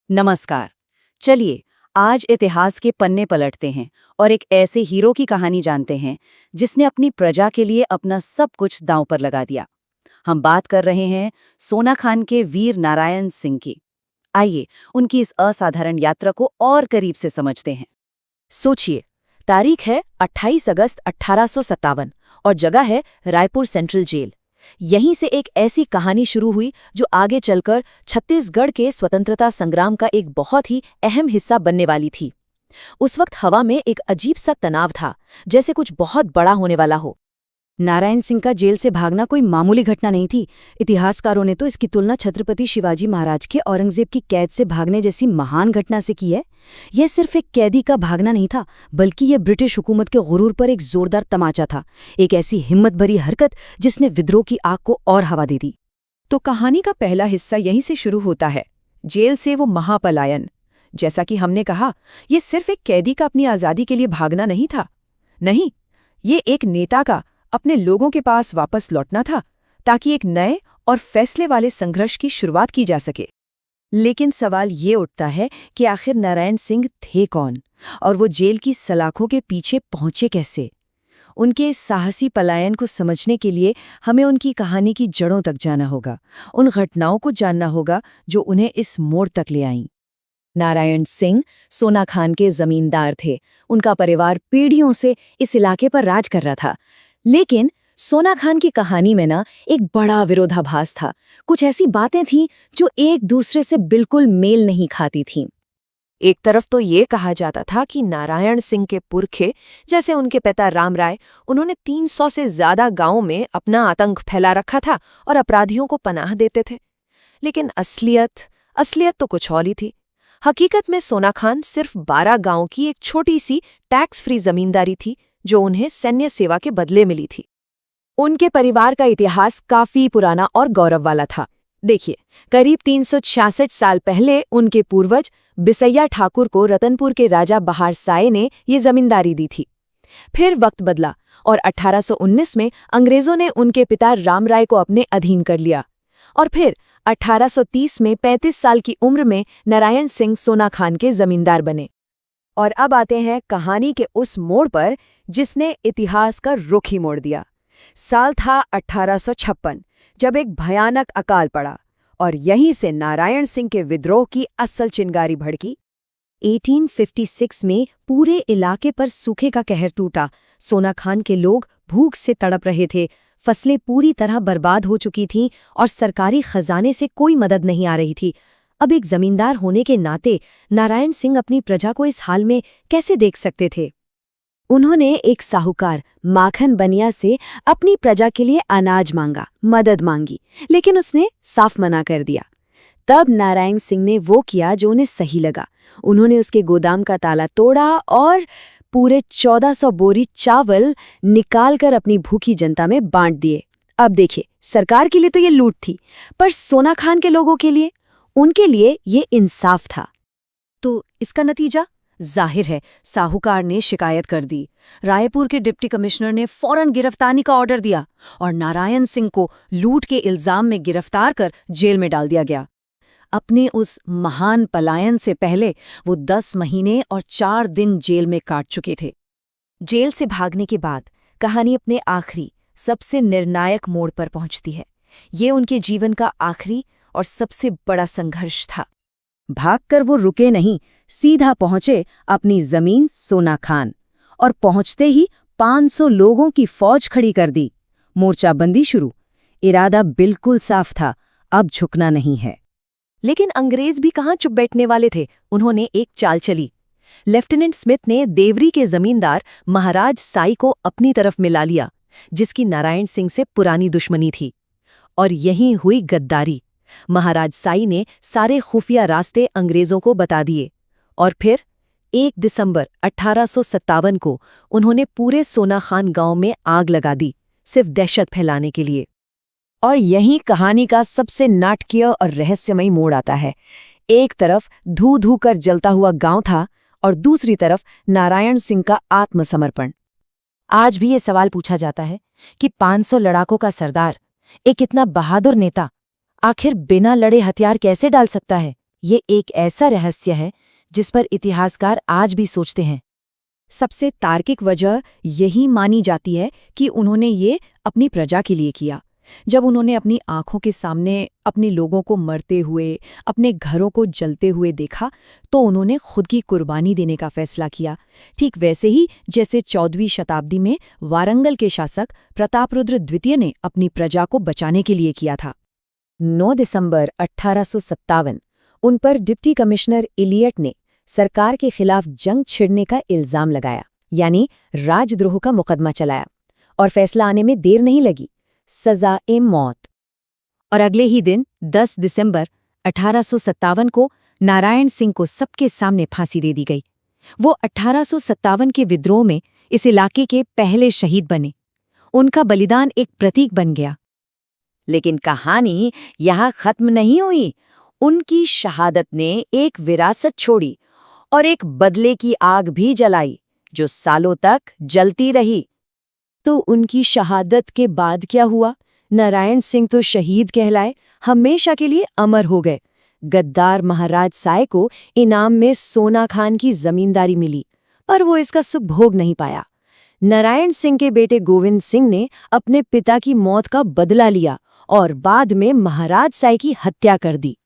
नमस्कार। चलिए आज इतिहास के पन्ने पलटते हैं और एक ऐसे हीरो की कहानी जानते हैं जिसने अपनी प्रजा के लिए अपना सब कुछ दांव पर लगा दिया। हम बात कर रहे हैं सोना खान के वीर नारायण सिंह की। आइए उनकी इस असाधारण यात्रा को और करीब से समझते हैं। सोचिए, तारीख है 28 अगस्त 1857 और जगह है रायपुर सेंट्रल जेल। यहीं से एक ऐसी कहानी शुरू हुई जो आगे चलकर छत्तीसगढ़ के स्वतंत्रता संग्राम का एक बहुत ही अहम हिस्सा बनने वाली थी। उस वक्त हवा में एक अजीब सा तनाव था, जैसे कुछ बहुत बड़ा होने वाला हो। नारायण सिंह का जेल से भागना कोई मामूली घटना नहीं थी। इतिहासकारों ने तो इसकी तुलना छत्रपति शिवाजी महाराज के औरंगजेब की कैद से भागने जैसी महान घटना से की है। यह सिर्फ एक कैदी का भागना नहीं था, बल्कि यह ब्रिटिश हुकूमत के गुरूर पर एक जोरदार तमाचा था। एक ऐसी हिम्मत भरी हरकत जिसने विद्रोह की आग को और हवा दे दी। तो कहानी का पहला हिस्सा यहीं से शुरू होता है, जेल से वो महापलायन। जैसा कि हमने कहा, ये सिर्फ एक कैदी का अपनी आज़ादी के लिए भागना नहीं था। नहीं, ये एक नेता का अपने लोगों के पास वापस लौटना था, ताकि एक नए और फैसले वाले संघर्ष की शुरुआत की जा सके। लेकिन सवाल ये उठता है कि आखिर नारायण सिंह थे कौन, और वो जेल की सलाखों के पीछे पहुंचे कैसे? उनके इस साहसी पलायन को समझने के लिए हमें उनकी कहानी की जड़ों तक जाना होगा, उन घटनाओं को जानना होगा जो उन्हें इस मोड़ तक ले आईं। नारायण सिंह सोना खान के जमींदार थे। उनका परिवार पीढ़ियों से इस इलाके पर राज कर रहा था। लेकिन सोना खान की कहानी में एक बड़ा विरोधाभास था। कुछ ऐसी बातें थीं जो एक दूसरे से बिल्कुल मेल नहीं खाती थीं। एक तरफ तो ये कहा जाता था कि नारायण सिंह के पुरखे, जैसे उनके पिता राम राय, उन्होंने 300 से ज्यादा गांवों में अपना आतंक फैला रखा था और अपराधियों को पनाह देते थे। लेकिन असलियत तो कुछ और ही थी। हकीकत में सोना खान सिर्फ 12 गांवों की एक छोटी सी टैक्स फ्री जमींदारी थी, जो उन्हें सैन्य सेवा के बदले मिली थी। उनके परिवार का इतिहास काफी पुराना और गौरव वाला था। देखिए, करीब 366 साल पहले उनके पूर्वज बिसैया ठाकुर को रतनपुर के राजा बहार साये ने ये जमींदारी दी थी। फिर वक्त बदला और 1819 में अंग्रेजों ने उनके पिता राम राय को अपने अधीन कर लिया। और फिर 1830 में 35 साल की उम्र में नारायण सिंह सोना खान के जमींदार बने। और अब आते हैं कहानी के उस मोड़ पर जिसने इतिहास का रुख ही मोड़ दिया। साल था 1856, जब एक भयानक अकाल पड़ा और यहीं से नारायण सिंह के विद्रोह की असल चिंगारी भड़की। 1856 में पूरे इलाके पर सूखे का कहर टूटा। सोना खान के लोग भूख से तड़प रहे थे, फसलें पूरी तरह बर्बाद हो चुकी थीं और सरकारी खजाने से कोई मदद नहीं आ रही थी। अब एक जमींदार होने के नाते नारायण सिंह अपनी प्रजा को इस हाल में कैसे देख सकते थे? उन्होंने एक साहूकार माखन बनिया से अपनी प्रजा के लिए अनाज मांगा, मदद मांगी, लेकिन उसने साफ मना कर दिया। तब नारायण सिंह ने वो किया जो उन्हें सही लगा। उन्होंने उसके गोदाम का ताला तोड़ा और पूरे 1400 बोरी चावल निकालकर अपनी भूखी जनता में बांट दिए। अब देखिए, सरकार के लिए तो ये लूट थी, पर सोना खान के लोगों के लिए, उनके लिए ये इंसाफ था। तो इसका नतीजा जाहिर है, साहूकार ने शिकायत कर दी। रायपुर के डिप्टी कमिश्नर ने फौरन गिरफ्तारी का ऑर्डर दिया और नारायण सिंह को लूट के इल्जाम में गिरफ्तार कर जेल में डाल दिया गया। अपने उस महान पलायन से पहले वो 10 महीने और 4 दिन जेल में काट चुके थे। जेल से भागने के बाद कहानी अपने आखिरी, सबसे निर्णायक मोड़ पर पहुंचती है। ये उनके जीवन का आखिरी और सबसे बड़ा संघर्ष था। भागकर वो रुके नहीं, सीधा पहुंचे अपनी जमीन सोना खान, और पहुंचते ही 500 लोगों की फौज खड़ी कर दी। मोर्चाबंदी शुरू। इरादा बिल्कुल साफ था, अब झुकना नहीं है। लेकिन अंग्रेज भी कहाँ चुप बैठने वाले थे। उन्होंने एक चाल चली। लेफ्टिनेंट स्मिथ ने देवरी के जमींदार महाराज साई को अपनी तरफ मिला लिया, जिसकी नारायण सिंह से पुरानी दुश्मनी थी। और यहीं हुई गद्दारी। महाराज साई ने सारे खुफिया रास्ते अंग्रेजों को बता दिए और फिर 1 दिसंबर 1857 को उन्होंने पूरे सोना खान गांव में आग लगा दी, सिर्फ दहशत फैलाने के लिए। और यहीं कहानी का सबसे नाटकीय और रहस्यमयी मोड़ आता है। एक तरफ धू धू कर जलता हुआ गांव था और दूसरी तरफ नारायण सिंह का आत्मसमर्पण। आज भी ये सवाल पूछा जाता है कि 500 लड़ाकों का सरदार, एक इतना बहादुर नेता, आखिर बिना लड़े हथियार कैसे डाल सकता है? ये एक ऐसा रहस्य है जिस पर इतिहासकार आज भी सोचते हैं। सबसे तार्किक वजह यही मानी जाती है कि उन्होंने ये अपनी प्रजा के लिए किया। जब उन्होंने अपनी आंखों के सामने अपने लोगों को मरते हुए, अपने घरों को जलते हुए देखा, तो उन्होंने खुद की कुर्बानी देने का फैसला किया। ठीक वैसे ही जैसे 14वीं शताब्दी में वारंगल के शासक प्रतापरुद्र द्वितीय ने अपनी प्रजा को बचाने के लिए किया था। 9 दिसंबर 1857 उन पर डिप्टी कमिश्नर इलियट ने सरकार के खिलाफ जंग छिड़ने का इल्जाम लगाया, यानी राजद्रोह का मुकदमा चलाया, और फैसला आने में देर नहीं लगी, सज़ा-ए-मौत। और अगले ही दिन 10 दिसंबर 1857 को नारायण सिंह को सबके सामने फांसी दे दी गई। वो 1857 के विद्रोह में इस इलाके के पहले शहीद बने। उनका बलिदान एक प्रतीक बन गया। लेकिन कहानी यहाँ खत्म नहीं हुई। उनकी शहादत ने एक विरासत छोड़ी और एक बदले की आग भी जलाई, जो सालों तक जलती रही। तो उनकी शहादत के बाद क्या हुआ? नारायण सिंह तो शहीद कहलाए, हमेशा के लिए अमर हो गए। गद्दार महाराज साय को इनाम में सोना खान की जमींदारी मिली, पर वो इसका सुख भोग नहीं पाया। नारायण सिंह के बेटे गोविंद सिंह ने अपने पिता की मौत का बदला लिया और बाद में महाराज साय की हत्या कर दी।